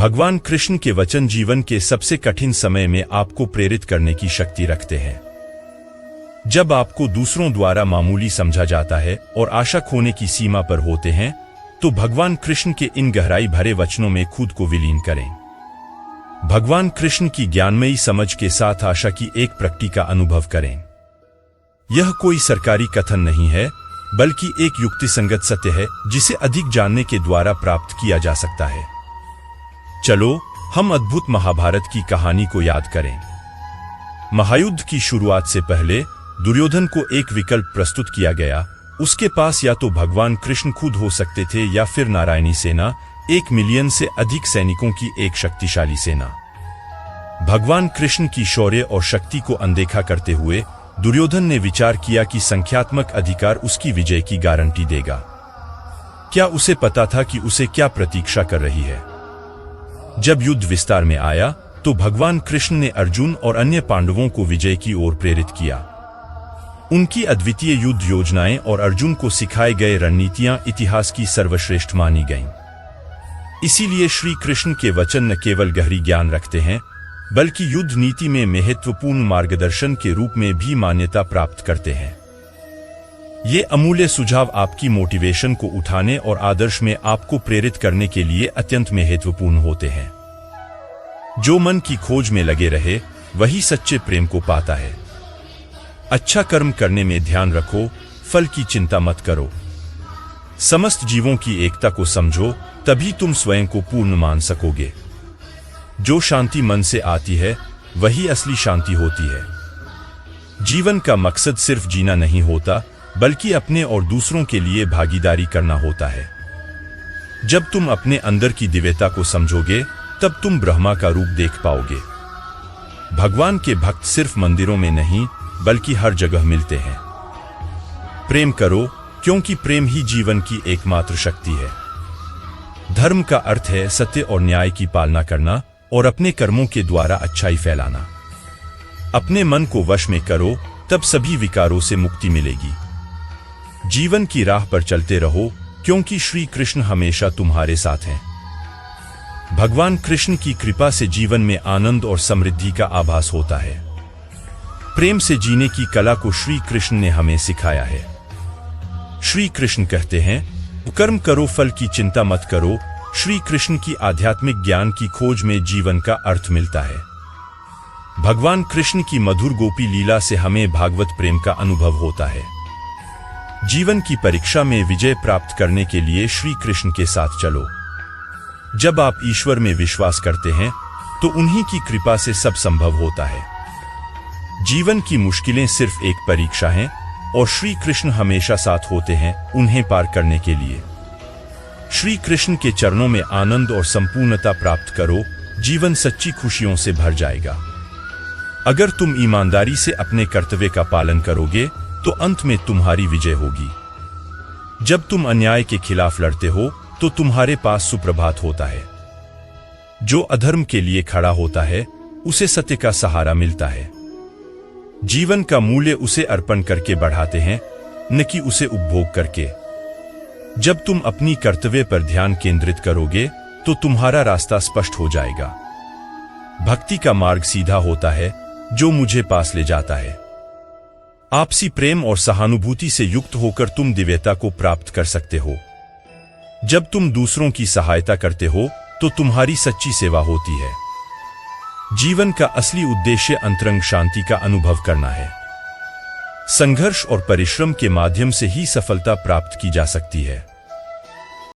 भगवान कृष्ण के वचन जीवन के सबसे कठिन समय में आपको प्रेरित करने की शक्ति रखते हैं। जब आपको दूसरों द्वारा मामूली समझा जाता है और आशा खोने की सीमा पर होते हैं, तो भगवान कृष्ण के इन गहराई भरे वचनों में खुद को विलीन करें। भगवान कृष्ण की ज्ञानमयी समझ के साथ आशा की एक प्रकृति का अनुभव करें। यह कोई सरकारी कथन नहीं है, बल्कि एक युक्तिसंगत सत्य है जिसे अधिक जानने के द्वारा प्राप्त किया जा सकता है। चलो हम अद्भुत महाभारत की कहानी को याद करें। महायुद्ध की शुरुआत से पहले दुर्योधन को एक विकल्प प्रस्तुत किया गया। उसके पास या तो भगवान कृष्ण खुद हो सकते थे या फिर नारायणी सेना, 1 मिलियन से अधिक सैनिकों की एक शक्तिशाली सेना। भगवान कृष्ण की शौर्य और शक्ति को अनदेखा करते हुए दुर्योधन ने विचार किया कि संख्यात्मक अधिकार उसकी विजय की गारंटी देगा। क्या उसे पता था कि उसे क्या प्रतीक्षा कर रही है? जब युद्ध विस्तार में आया तो भगवान कृष्ण ने अर्जुन और अन्य पांडवों को विजय की ओर प्रेरित किया। उनकी अद्वितीय युद्ध योजनाएं और अर्जुन को सिखाए गए रणनीतियां इतिहास की सर्वश्रेष्ठ मानी गईं। इसीलिए श्री कृष्ण के वचन न केवल गहरी ज्ञान रखते हैं, बल्कि युद्ध नीति में महत्वपूर्ण मार्गदर्शन के रूप में भी मान्यता प्राप्त करते हैं। ये अमूल्य सुझाव आपकी मोटिवेशन को उठाने और आदर्श में आपको प्रेरित करने के लिए अत्यंत महत्वपूर्ण होते हैं। जो मन की खोज में लगे रहे, वही सच्चे प्रेम को पाता है। अच्छा कर्म करने में ध्यान रखो, फल की चिंता मत करो। समस्त जीवों की एकता को समझो, तभी तुम स्वयं को पूर्ण मान सकोगे। जो शांति मन से आती है, वही असली शांति होती है। जीवन का मकसद सिर्फ जीना नहीं होता, बल्कि अपने और दूसरों के लिए भागीदारी करना होता है। जब तुम अपने अंदर की दिव्यता को समझोगे, तब तुम ब्रह्मा का रूप देख पाओगे। भगवान के भक्त सिर्फ मंदिरों में नहीं, बल्कि हर जगह मिलते हैं। प्रेम करो, क्योंकि प्रेम ही जीवन की एकमात्र शक्ति है। धर्म का अर्थ है सत्य और न्याय की पालना करना और अपने कर्मों के द्वारा अच्छाई फैलाना। अपने मन को वश में करो, तब सभी विकारों से मुक्ति मिलेगी। जीवन की राह पर चलते रहो, क्योंकि श्री कृष्ण हमेशा तुम्हारे साथ हैं। भगवान कृष्ण की कृपा से जीवन में आनंद और समृद्धि का आभास होता है। प्रेम से जीने की कला को श्री कृष्ण ने हमें सिखाया है। श्री कृष्ण कहते हैं, कर्म करो, फल की चिंता मत करो। श्री कृष्ण की आध्यात्मिक ज्ञान की खोज में जीवन का अर्थ मिलता है। भगवान कृष्ण की मधुर गोपी लीला से हमें भागवत प्रेम का अनुभव होता है। जीवन की परीक्षा में विजय प्राप्त करने के लिए श्री कृष्ण के साथ चलो। जब आप ईश्वर में विश्वास करते हैं, तो उन्हीं की कृपा से सब संभव होता है। जीवन की मुश्किलें सिर्फ एक परीक्षा हैं, और श्री कृष्ण हमेशा साथ होते हैं उन्हें पार करने के लिए। श्री कृष्ण के चरणों में आनंद और संपूर्णता प्राप्त करो, जीवन सच्ची खुशियों से भर जाएगा। अगर तुम ईमानदारी से अपने कर्तव्य का पालन करोगे, तो अंत में तुम्हारी विजय होगी। जब तुम अन्याय के खिलाफ लड़ते हो, तो तुम्हारे पास सुप्रभात होता है। जो अधर्म के लिए खड़ा होता है, उसे सत्य का सहारा मिलता है। जीवन का मूल्य उसे अर्पण करके बढ़ाते हैं, न कि उसे उपभोग करके। जब तुम अपनी कर्तव्य पर ध्यान केंद्रित करोगे, तो तुम्हारा रास्ता स्पष्ट हो जाएगा। भक्ति का मार्ग सीधा होता है, जो मुझे पास ले जाता है। आपसी प्रेम और सहानुभूति से युक्त होकर तुम दिव्यता को प्राप्त कर सकते हो। जब तुम दूसरों की सहायता करते हो, तो तुम्हारी सच्ची सेवा होती है। जीवन का असली उद्देश्य अंतरंग शांति का अनुभव करना है। संघर्ष और परिश्रम के माध्यम से ही सफलता प्राप्त की जा सकती है।